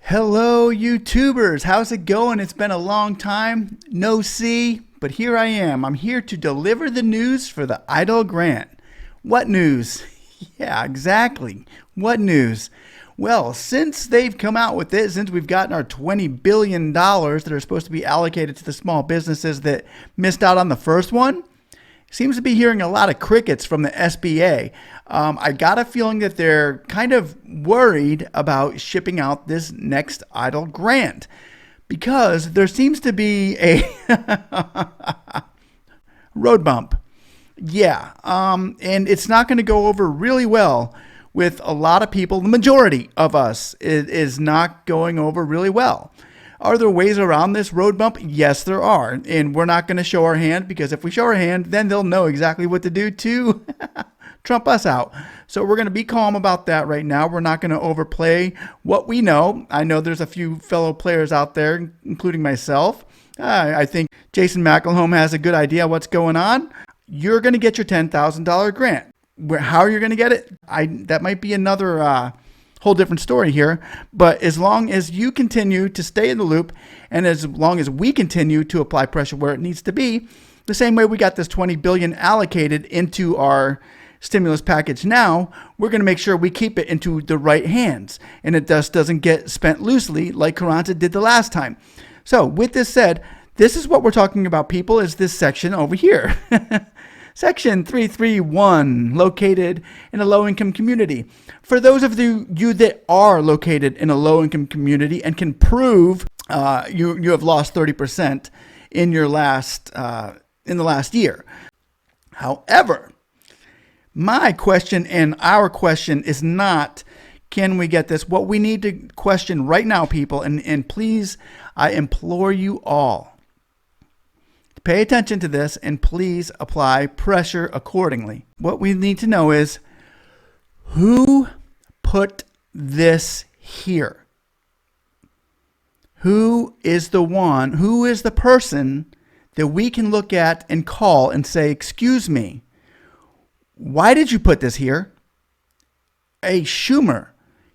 Hello, YouTubers. How's it going? It's been a long time. No see, but here I am. I'm here to deliver the news for the EIDL grant. What news? Yeah, exactly. What news? Well, since they've come out with it, since we've gotten our $20 billion that are supposed to be allocated to the small businesses that missed out on the first one, seems to be hearing a lot of crickets from the SBA. I got a feeling that they're kind of worried about shipping out this next EIDL grant because there seems to be a road bump. Yeah, and it's not going to go over really well with a lot of people. The majority of us is not going over really well. Are there ways around this road bump? Yes, there are. And we're not going to show our hand because if we show our hand, then they'll know exactly what to do to trump us out. So we're going to be calm about that right now. We're not going to overplay what we know. I know there's a few fellow players out there, including myself. I think Jason McElhone has a good idea what's going on. You're going to get your $10,000 grant. How you're going to get it? That might be another whole different story here, but as long as you continue to stay in the loop and as long as we continue to apply pressure where it needs to be, the same way we got this $20 billion allocated into our stimulus package now, we're going to make sure we keep it into the right hands and it just doesn't get spent loosely like Carranza did the last time. So with this said, this is what we're talking about, people, is this section over here. Section 331, located in a low-income community. For those of you that are located in a low-income community and can prove you have lost 30% in your in the last year. However, my question and our question is not, can we get this? What we need to question right now, people, and please, I implore you all, pay attention to this and please apply pressure accordingly. What we need to know is who put this here? Who is the person that we can look at and call and say, excuse me, why did you put this here? Hey, Schumer,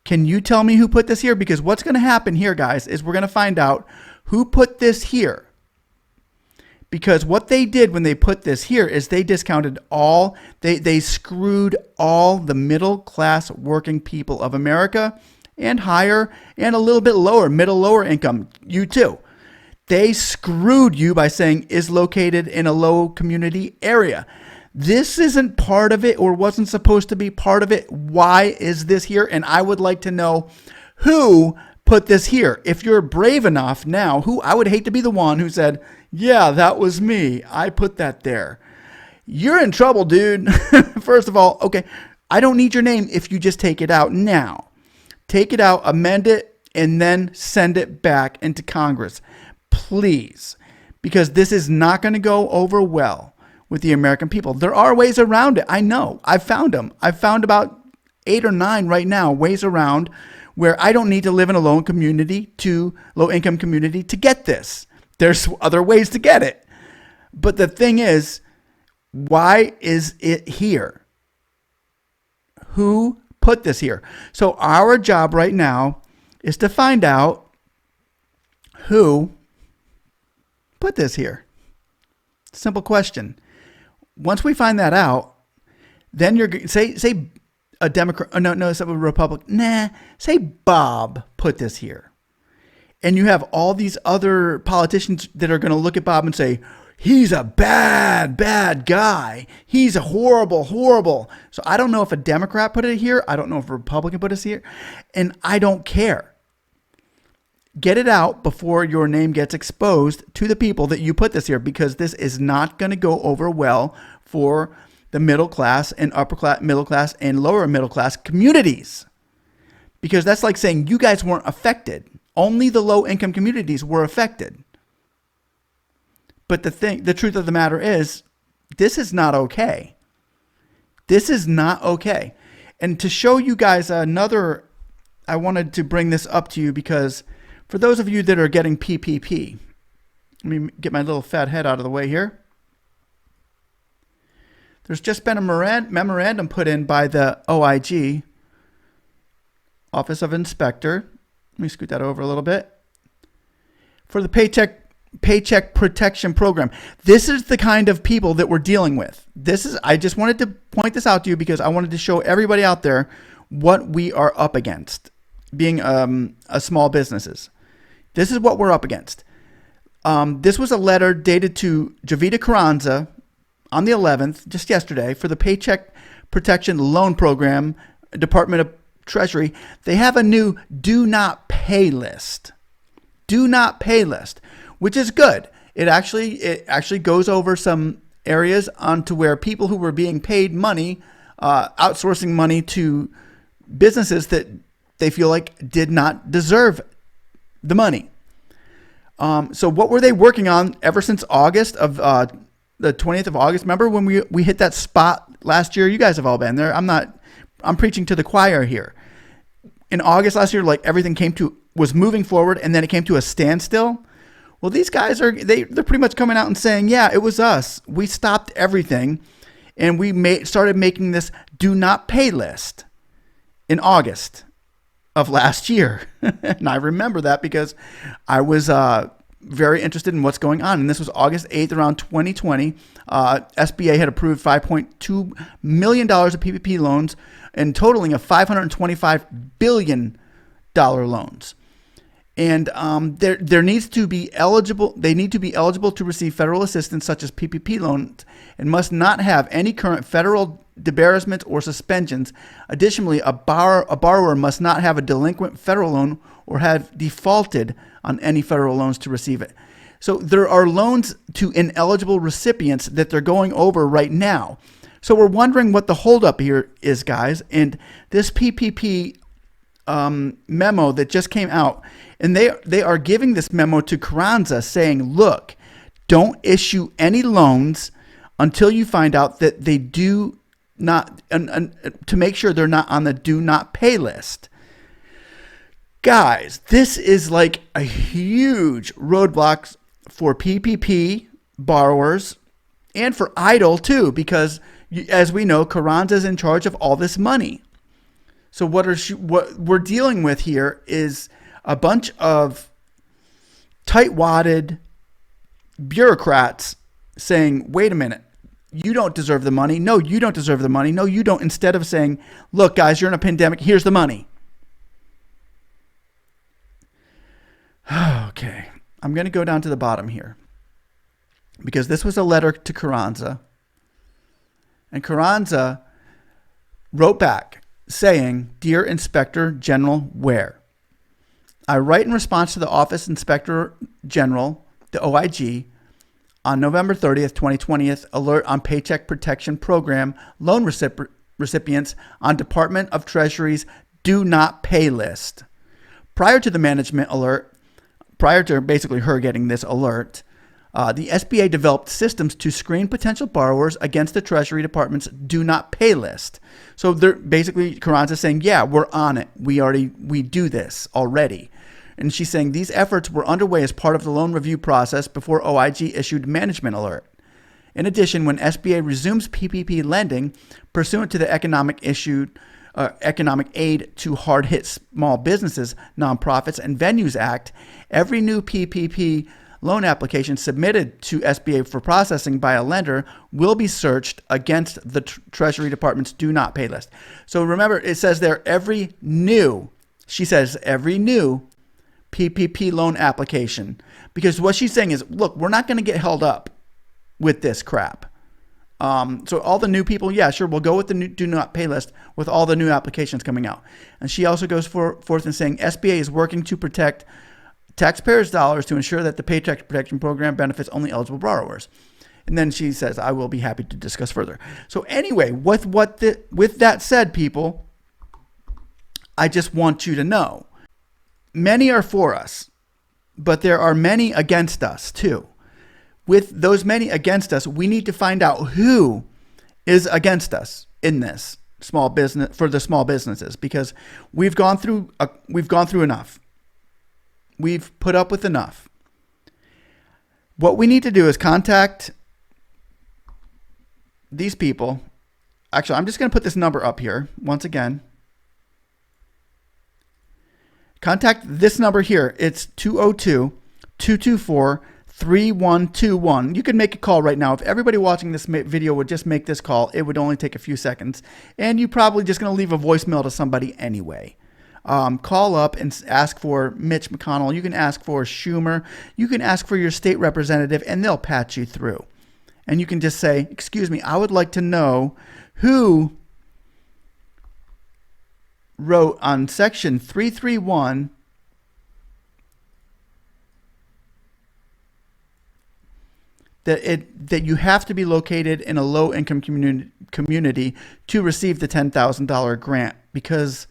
can you tell me who put this here? Because what's going to happen here, guys, is we're going to find out who put this here. Because what they did when they put this here is they discounted they screwed all the middle class working people of America and higher and a little bit lower, lower income, you too. They screwed you by saying is located in a low community area. This isn't part of it or wasn't supposed to be part of it. Why is this here? And I would like to know who put this here. If you're brave enough now, I would hate to be the one who said, yeah, that was me. I put that there. You're in trouble, dude. First of all, okay, I don't need your name if you just take it out now. Take it out, amend it, and then send it back into Congress. Please. Because this is not going to go over well with the American people. There are ways around it. I know. I've found them. I've found about 8 or 9 right now, ways around where I don't need to live in a low-income community to get this. There's other ways to get it. But the thing is, why is it here? Who put this here? So our job right now is to find out who put this here. Simple question. Once we find that out, then you're say a Democrat, no, it's a Republican. Nah, say Bob put this here. And you have all these other politicians that are going to look at Bob and say, he's a bad, bad guy. He's a horrible. So I don't know if a Democrat put it here. I don't know if a Republican put it here. And I don't care. Get it out before your name gets exposed to the people that you put this here, because this is not going to go over well for the middle class and upper class, middle class and lower middle class communities. Because that's like saying you guys weren't affected. Only the low-income communities were affected. But the truth of the matter is, this is not okay. This is not okay. And to show you guys I wanted to bring this up to you because for those of you that are getting PPP, let me get my little fat head out of the way here. There's just been a memorandum put in by the OIG, Office of Inspector Let me scoot that over a little bit. For the Paycheck Protection Program. This is the kind of people that we're dealing with. I just wanted to point this out to you because I wanted to show everybody out there what we are up against being a small businesses. This is what we're up against. This was a letter dated to Javita Carranza on the 11th, just yesterday, for the Paycheck Protection Loan Program, Department of Treasury. They have a new do not pay list. Do not pay list, which is good. It actually goes over some areas onto where people who were being paid money, outsourcing money to businesses that they feel like did not deserve the money. So what were they working on ever since August of the 20th of August? Remember when we hit that spot last year? You guys have all been there. I'm preaching to the choir here. In August last year, like everything was moving forward, and then it came to a standstill. Well, these guys they're pretty much coming out and saying, yeah, it was us. We stopped everything, and we started making this do not pay list in August of last year. And I remember that because I was very interested in what's going on. And this was August 8th, around 2020. SBA had approved $5.2 million of PPP loans and totaling of $525 billion loans. And there needs to be eligible. They need to be eligible to receive federal assistance such as PPP loans and must not have any current federal debarrassments or suspensions. Additionally, a borrower must not have a delinquent federal loan or have defaulted on any federal loans to receive it. So there are loans to ineligible recipients that they're going over right now. So we're wondering what the holdup here is, guys. And this PPP memo that just came out, and they are giving this memo to Carranza saying, look, don't issue any loans until you find out that they do not, to make sure they're not on the do not pay list. Guys, this is like a huge roadblock for PPP borrowers and for EIDL too, because as we know, Carranza is in charge of all this money. So what we're dealing with here is a bunch of tight-wadded bureaucrats saying, wait a minute, you don't deserve the money. No, you don't deserve the money. No, you don't. Instead of saying, look, guys, you're in a pandemic. Here's the money. Okay. I'm going to go down to the bottom here because this was a letter to Carranza. And Carranza wrote back saying, Dear Inspector General Ware, I write in response to the Office Inspector General, the OIG, on November 30th, 2020, alert on Paycheck Protection Program loan recipients on Department of Treasury's do not pay list. Prior to the management alert, prior to basically her getting this alert, the SBA developed systems to screen potential borrowers against the Treasury Department's do not pay list. So they're basically, Carranza saying, yeah, we're on it. We do this already. And she's saying these efforts were underway as part of the loan review process before OIG issued management alert. In addition, when SBA resumes PPP lending pursuant to the economic aid to hard-hit small businesses, nonprofits, and venues act, every new PPP loan application submitted to SBA for processing by a lender will be searched against the Treasury Department's do not pay list. So remember, it says there every new PPP loan application, because what she's saying is, look, we're not going to get held up with this crap. So all the new people, yeah, sure, we'll go with the new do not pay list with all the new applications coming out. And she also goes forth in saying SBA is working to protect taxpayers' dollars to ensure that the Paycheck Protection Program benefits only eligible borrowers. And then she says, I will be happy to discuss further. So anyway, with that said, people, I just want you to know, many are for us, but there are many against us too. With those many against us, we need to find out who is against us in this small business for the small businesses, because we've gone through enough. We've put up with enough. What we need to do is contact these people. Actually, I'm just going to put this number up here once again. contact this number here. It's 202-224-3121. You can make a call right now. If everybody watching this video would just make this call, it would only take a few seconds. And you're probably just going to leave a voicemail to somebody anyway. Call up and ask for Mitch McConnell. You can ask for Schumer. You can ask for your state representative, and they'll patch you through. And you can just say, excuse me, I would like to know who wrote on section 331 that you have to be located in a low-income community to receive the $10,000 grant, because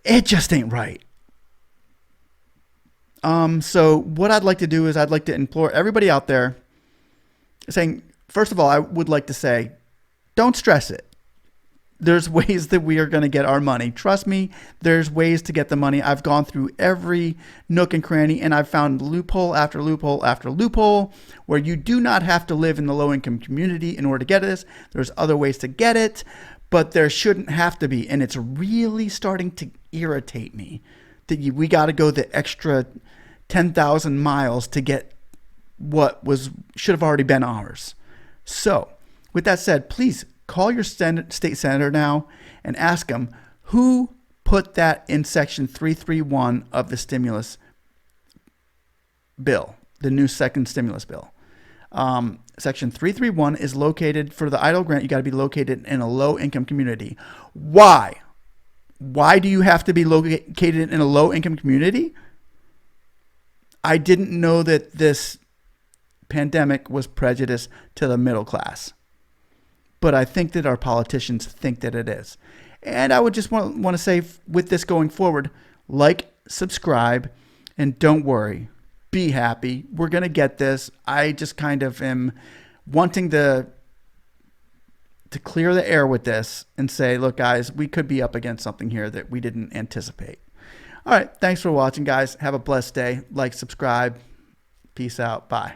it just ain't right. So what I'd like to do is I'd like to implore everybody out there saying, first of all, I would like to say, don't stress it. There's ways that we are going to get our money. Trust me, there's ways to get the money. I've gone through every nook and cranny, and I've found loophole after loophole after loophole where you do not have to live in the low-income community in order to get this. There's other ways to get it, but there shouldn't have to be. And it's really starting to irritate me that we got to go the extra 10,000 miles to get what should have already been ours. So with that said, please call your state senator now and ask them who put that in section 331 of the stimulus bill, the new second stimulus bill. Section 331 is located for the EIDL grant. You got to be located in a low income community. Why? Why do you have to be located in a low income community? I didn't know that this pandemic was prejudiced to the middle class, but I think that our politicians think that it is. And I would just want to say, with this going forward, like, subscribe, and don't worry. Be happy. We're going to get this. I just kind of am wanting to clear the air with this and say, look, guys, we could be up against something here that we didn't anticipate. All right. Thanks for watching, guys. Have a blessed day. Like, subscribe. Peace out. Bye.